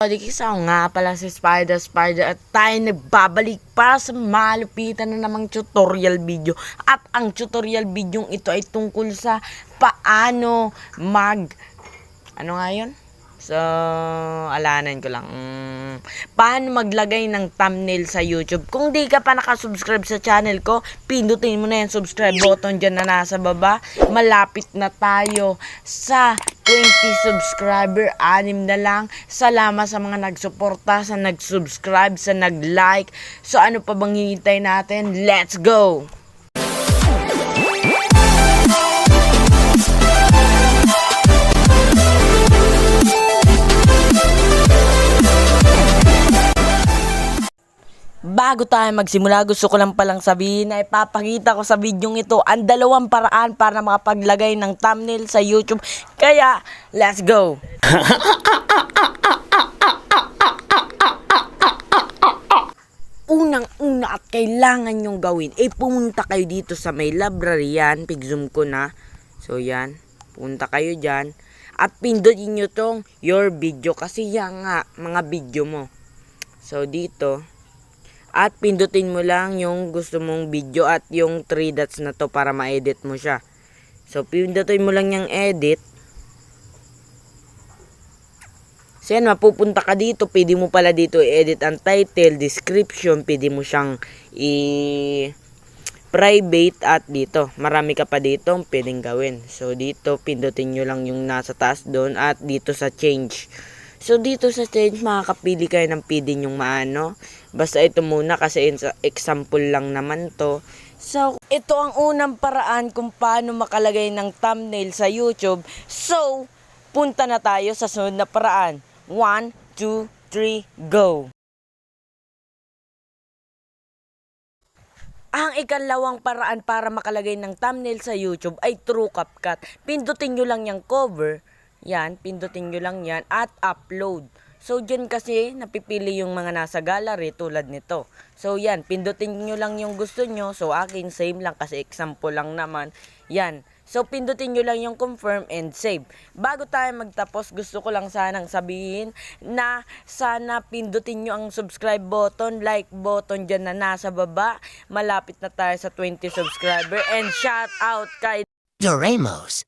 Kisa nga pala si Spider at tayo nagbabalik para sa malupitan na namang tutorial video. At ang tutorial video ito ay tungkol sa paano ano nga yun? So, alanan ko lang. Paano maglagay ng thumbnail sa YouTube. Kung di ka pa nakasubscribe sa channel ko, pindutin mo na yung subscribe button dyan na nasa baba. Malapit na tayo sa 20 subscriber, 6 na lang. Salamat sa mga nagsuporta, sa nag-subscribe, sa nag-like. So ano pa bang hinihintay natin? Let's go! Bago tayo magsimula, gusto ko lang palang sabihin na ipapakita ko sa video ito ang dalawang paraan para makapaglagay ng thumbnail sa YouTube. Kaya, let's go! Unang-una at kailangan nyong gawin, pumunta kayo dito sa may library yan. Pig-zoom ko na. So, yan. Punta kayo dyan. At pindutin nyo tong your video kasi yan nga, mga video mo. So, dito. At pindutin mo lang yung gusto mong video at yung 3 dots na to para ma-edit mo siya. So, pindutin mo lang yung edit. So, yan, mapupunta ka dito. Pwede mo pala dito i-edit ang title, description. Pwede mo siyang i-private at dito. Marami ka pa dito pwedeng gawin. So, dito, pindutin nyo lang yung nasa taas doon at dito sa change. So, dito sa change, makakapili kayo ng pwede nyong maano. Basta ito muna kasi example lang naman to. So, ito ang unang paraan kung paano makalagay ng thumbnail sa YouTube. So, punta na tayo sa sunod na paraan. 1, 2, 3, go! Ang ikalawang paraan para makalagay ng thumbnail sa YouTube ay through CapCut. Pindutin nyo lang yung cover. Yan, pindutin nyo lang yan at upload. So, dyan kasi napipili yung mga nasa gallery tulad nito. So, yan, pindutin nyo lang yung gusto nyo. So, akin same lang kasi example lang naman. Yan. So, pindutin nyo lang yung confirm and save. Bago tayo magtapos, gusto ko lang sanang sabihin na sana pindutin nyo ang subscribe button, like button dyan na nasa baba. Malapit na tayo sa 20 subscriber. And shout out kay Doremos.